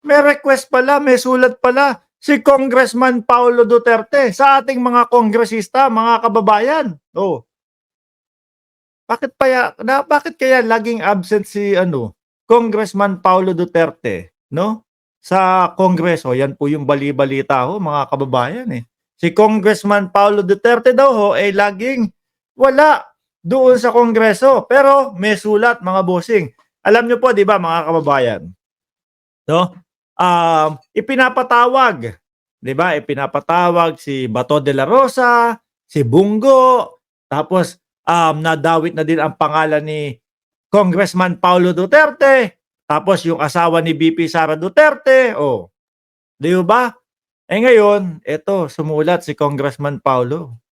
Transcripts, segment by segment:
May request pala, may sulat pala si Congressman Paulo Duterte sa ating mga kongresista, mga kababayan. Oh, bakit kaya laging absent si Congressman Paulo Duterte, no? Sa Kongreso, yan po yung bali-balita ho, mga kababayan eh. Si Congressman Paulo Duterte daw ho ay laging wala doon sa Kongreso, pero may sulat mga bossing. Alam niyo po, 'di ba, mga kababayan? No? Ipinapatawag, 'di ba? Ipinapatawag si Bato de la Rosa, si Bungo, tapos nadawit na din ang pangalan ni Congressman Paulo Duterte, tapos yung asawa ni VP Sara Duterte, oh, 'di ba? Eh ngayon, eto sumulat si Congressman Paulo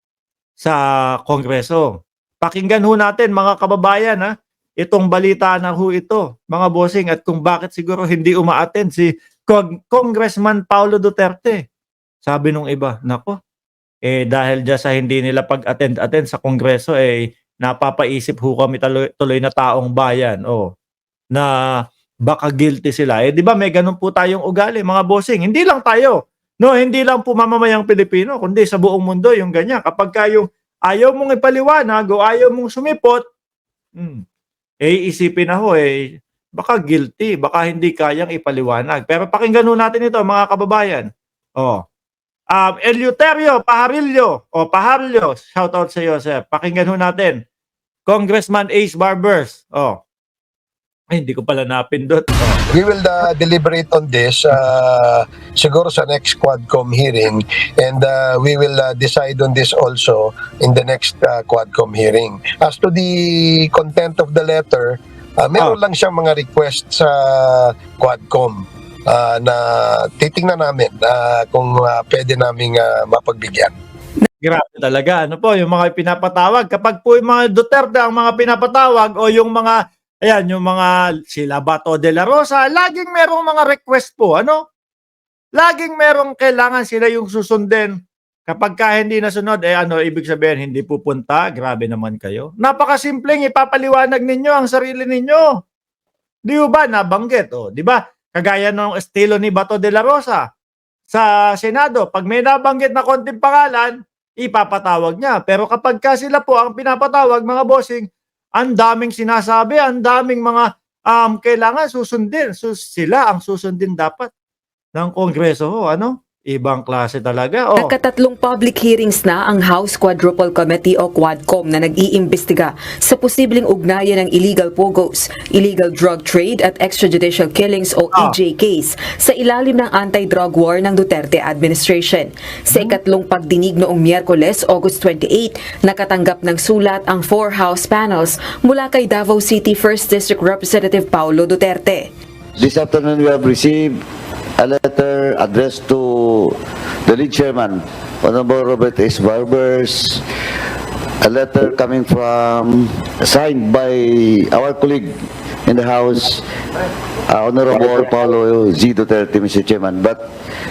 sa Kongreso. Pakinggan ho natin mga kababayan itong balita na ho ito, mga bossing, at kung bakit siguro hindi uma-attend si Congressman Paulo Duterte. Sabi nung iba, nako, dahil dyan sa hindi nila pag-attend sa Kongreso, napapaisip ho kami tuloy na taong bayan, na baka guilty sila. Di ba may ganun po tayong ugali, mga bossing. Hindi lang tayo, no, hindi lang po mamamayang Pilipino, kundi sa buong mundo yung ganyan. Kapag kayong ayaw mong ipaliwanag o ayaw mong sumipot, isipin na ho, baka guilty, baka hindi kayang ipaliwanag. Pero pakinggan ho natin ito, mga kababayan. Eleuterio Pajarillo, shout out sa iyo, sir. Pakinggan ho natin. Congressman Ace Barbers. Hindi ko pala napindot. We will deliberate on this siguro sa next Quadcom hearing, and we will decide on this also in the next Quadcom hearing. As to the content of the letter, meron lang siyang mga request sa Quadcom na titingnan namin kung pwede naming mapagbigyan. Grabe talaga. Ano po, yung mga pinapatawag. Kapag po yung mga Duterte ang mga pinapatawag o yung mga, yung mga sila Bato de la Rosa, laging merong mga request po. Laging merong kailangan sila yung susundin. Kapag hindi nasunod, ibig sabihin, hindi pupunta. Grabe naman kayo. Napakasimpleng ipapaliwanag ninyo ang sarili ninyo. Di ba nabanggit? Di ba? Kagaya ng estilo ni Bato de la Rosa sa Senado, pag may nabanggit na konting pangalan, ipapatawag niya. Pero kapag sila po ang pinapatawag, mga bossing, ang daming sinasabi, ang daming mga kailangan susundin. Sila ang susundin dapat ng Kongreso. Ibang klase talaga. Nakatatlong public hearings na ang House Quadruple Committee o Quadcom na nag-iimbestiga sa posibleng ugnayan ng illegal pogos, illegal drug trade at extrajudicial killings o EJKs sa ilalim ng anti-drug war ng Duterte administration. Sa ikatlong pagdinig noong Miyerkules, August 28, nakatanggap ng sulat ang 4 House panels mula kay Davao City 1st District Representative Paulo Duterte. This afternoon we have received a letter addressed to the lead chairman, Honorable Robert S. Barbers, a letter signed by our colleague in the House, Honorable Paulo Z. Duterte, Mr. Chairman. But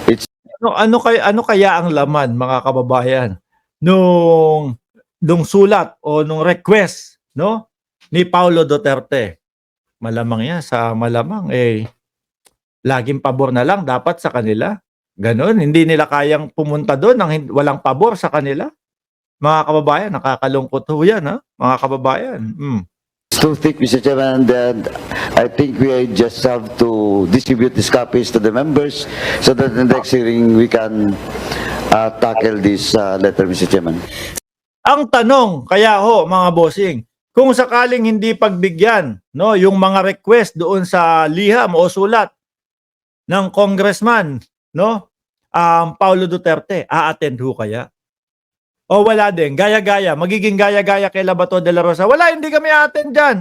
it's ano kaya ang laman, mga kababayan, nung sulat o nung request, ni Paulo Duterte? Malamang yan, sa malamang laging pabor na lang dapat sa kanila. Ganon, hindi nila kayang pumunta doon nang walang pabor sa kanila. Mga kababayan, nakakalungkot ho yan, mga kababayan. too thick, Mr. Chairman, that I think we just have to distribute these copies to the members so that in the next hearing we can tackle this letter, Mr. Chairman. Ang tanong, kaya mga bossing, kung sakaling hindi pagbigyan, yung mga request doon sa liham o sulat ng congressman, Paulo Duterte, a-attend ho kaya? O wala din, gaya-gaya, magiging gaya-gaya kay Bato de la Rosa. Wala, hindi kami a-attend dyan.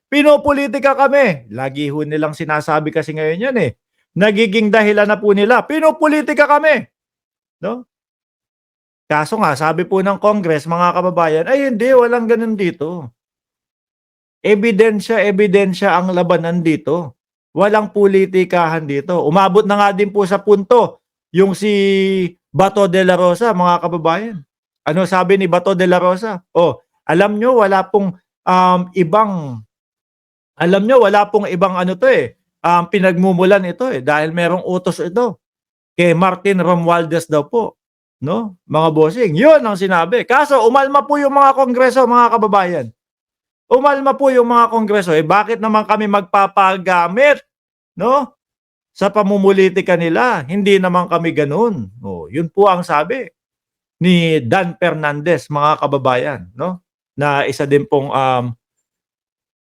Pinopolitika kami. Lagi ho nilang sinasabi kasi ngayon yan Nagiging dahilan na po nila, pinopolitika kami. Kaso nga, sabi po ng Congress, mga kababayan, hindi, walang ganun dito. Ebidensya ang labanan dito. Walang politikahan dito. Umabot na nga din po sa punto yung si Bato de la Rosa, mga kababayan. Ano sabi ni Bato de la Rosa? Alam nyo, wala pong ibang pinagmumulan ito dahil merong utos ito kay Martin Romualdez daw po, no? Mga bossing, 'yun ang sinabi. Kaso umalma po yung mga kongreso, mga kababayan. Umalma po yung mga kongreso. Bakit naman kami magpapagamit, no? Sa pamumulitika nila, hindi naman kami ganoon. Oh, 'yun po ang sabi ni Dan Fernandez, mga kababayan, no? Na isa din pong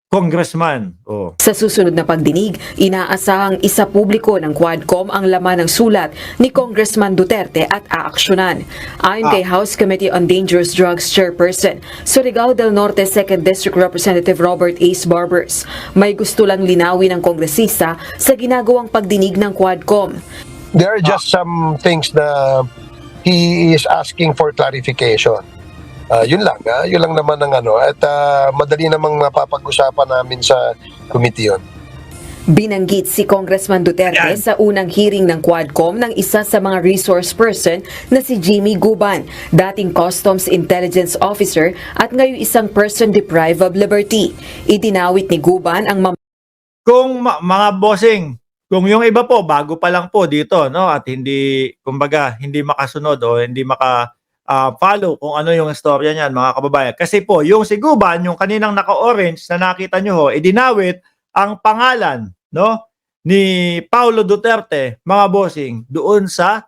congressman. Oh. Sa susunod na pagdinig, inaasahang isa publiko ng Quadcom ang laman ng sulat ni Congressman Duterte at aaksyonan. Ayon kay House Committee on Dangerous Drugs Chairperson, Surigao del Norte 2nd District Representative Robert Ace Barbers, may gusto lang linawin ng kongresista sa ginagawang pagdinig ng Quadcom. There are just some things na he is asking for clarification. Yun lang naman ang at madali namang mapapag-usapan namin sa committee yun. Binanggit si Congressman Duterte Ayan. sa unang hearing ng Quadcom ng isa sa mga resource person na si Jimmy Guban, dating Customs Intelligence Officer at ngayon isang person deprived of liberty. Idinawit ni Guban ang Kung mga bossing, kung yung iba po bago pa lang po dito, no, at hindi kumbaga hindi makasunod o hindi follow kung ano yung istorya niyan, mga kababayan. Kasi po yung si Guban, yung kaninang naka-orange na nakita nyo idinawit ang pangalan, no, ni Paulo Duterte, mga bossing, doon sa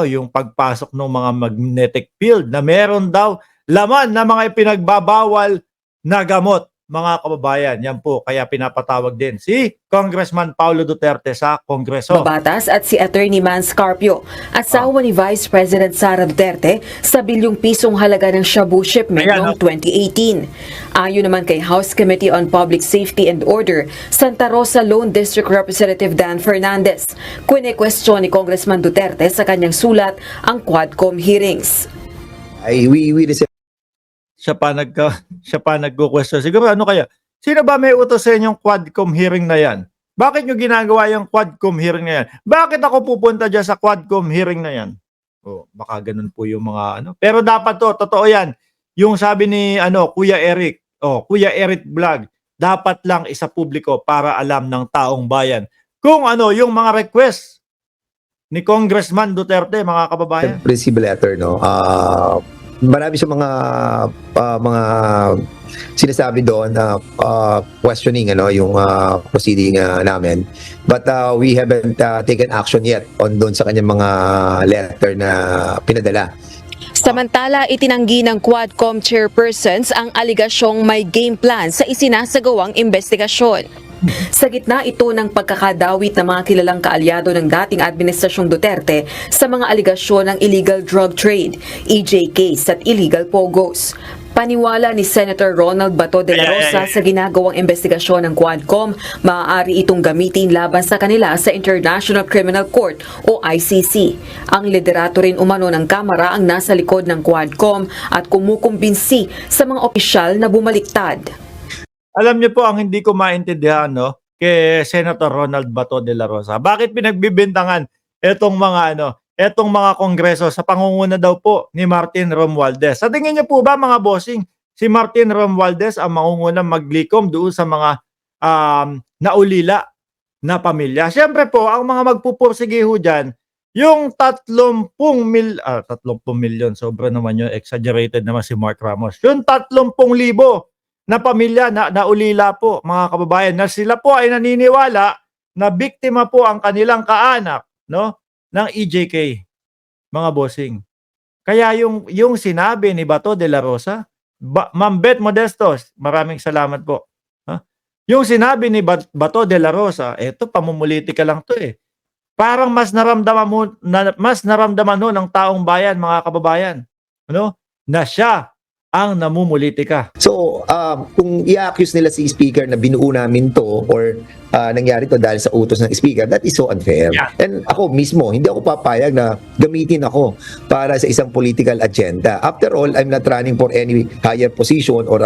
yung pagpasok ng mga magnetic field na meron daw laman na mga ipinagbabawal na gamot, mga kababayan. Yan po, kaya pinapatawag din si Congressman Paulo Duterte sa Kongreso. batas at si Attorney Man Scarpio, asawa ni Vice President Sara Duterte sa bilyong pisong halaga ng shabu shipment Ayan, noong 2018. Ayon naman kay House Committee on Public Safety and Order, Santa Rosa Lone District Representative Dan Fernandez, kwestiyon ni Congressman Duterte sa kanyang sulat ang Quadcom hearings. We received Siya pa nagko-question. Siguro kaya? Sino ba may utos sa inyong Quadcom hearing na yan? Bakit nyo ginagawa yung Quadcom hearing na yan? Bakit ako pupunta dyan sa Quadcom hearing na yan? Baka ganun po yung mga Pero dapat totoo yan. Yung sabi ni Kuya Eric, Kuya Eric Vlog, dapat lang isa publiko para alam ng taong bayan kung yung mga request ni Congressman Duterte, mga kababayan. receive letter, no? Marami sa mga sinasabi doon na questioning yung proceeding namin, but we haven't taken action yet on doon sa kanyang mga letter na pinadala. Samantala, itinanggi ng Quadcom chairpersons ang aligasyong may game plan sa isinasagawang investigasyon. Sa gitna ito ng pagkakadawit ng mga kilalang kaalyado ng dating administrasyong Duterte sa mga aligasyon ng illegal drug trade, EJ case at illegal pogos. Paniwala ni Senator Ronald Bato de la Rosa sa ginagawang investigasyon ng Quadcom, maaari itong gamitin laban sa kanila sa International Criminal Court o ICC. Ang liderato rin umano ng Kamara ang nasa likod ng Quadcom at kumukumbinsi sa mga opisyal na bumaliktad. Alam niyo po ang hindi ko maintindihan kay Senator Ronald Bato de la Rosa. Bakit pinagbibintangan etong mga kongreso sa pangunguna daw po ni Martin Romualdez? Sa tingin niyo po ba, mga bossing, si Martin Romualdez ang mangunguna maglikom doon sa mga naulila na pamilya? Siyempre po, ang mga magpupursige ho dyan, yung 30 milyon, sobra naman yun, exaggerated naman si Mark Ramos. Yung 30,000 na pamilya na naulila po, mga kababayan, na sila po ay naniniwala na biktima po ang kanilang kaanak, ng EJK, mga bossing. Kaya yung sinabi ni Bato de la Rosa, Ma'am Beth Modestos, maraming salamat po. Yung sinabi ni Bato de la Rosa, eto pamumulitika lang to Parang mas naramdaman ng taong bayan, mga kababayan, na siya ang namumulitika. So, kung i-accuse nila si Speaker na binuo namin to or nangyari to dahil sa utos ng Speaker, that is so unfair. Yeah. And ako mismo, hindi ako papayag na gamitin ako para sa isang political agenda. After all, I'm not running for any higher position or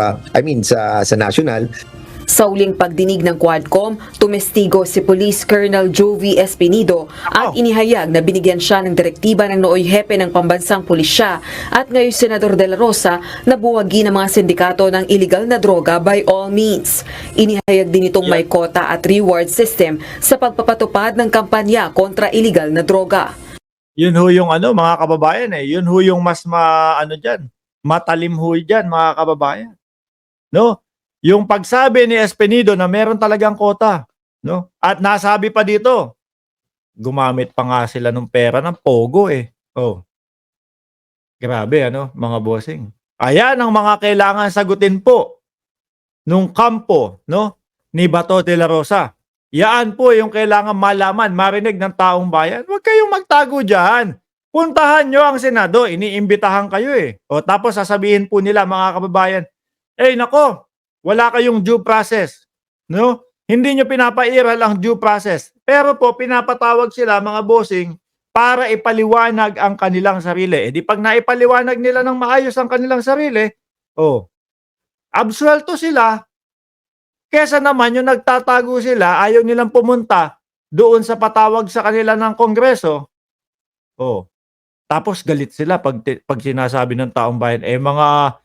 sa national. Sa uling pagdinig ng Quadcom, tumestigo si Police Colonel Jovi Espinido at inihayag na binigyan siya ng direktiba ng nooy hepe ng pambansang pulisya at ngayon Senador De La Rosa na buwagi ng mga sindikato ng illegal na droga by all means. Inihayag din itong may quota at reward system sa pagpapatupad ng kampanya kontra illegal na droga. Yun ho yung mga kababayan yun ho yung mas matalim ho dyan mga kababayan. No? Yung pagsabi ni Espinido na meron talagang kota, no? At nasabi pa dito, gumamit pa nga sila ng pera ng pogo Oh. Grabe mga bossing. Ayan ang mga kailangan sagutin po nung kampo, no, ni Bato de la Rosa. Yaan po yung kailangan malaman, marinig ng taong bayan. Huwag kayong magtago diyan. Puntahan nyo ang Senado, iniimbitahan kayo O tapos sasabihin po nila mga kababayan, nako, wala kayong due process, no? Hindi nyo pinapairal ang due process. Pero po, pinapatawag sila, mga bossing, para ipaliwanag ang kanilang sarili. Di pag naipaliwanag nila ng maayos ang kanilang sarili, absuelto sila, kesa naman yung nagtatago sila, ayaw nilang pumunta doon sa patawag sa kanila ng Kongreso, tapos galit sila pag sinasabi ng taong bayan, mga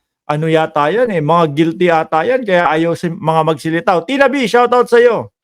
yata yan mga guilty ata yan, kaya ayaw mga magsilitaw. Tina B, shoutout sa'yo.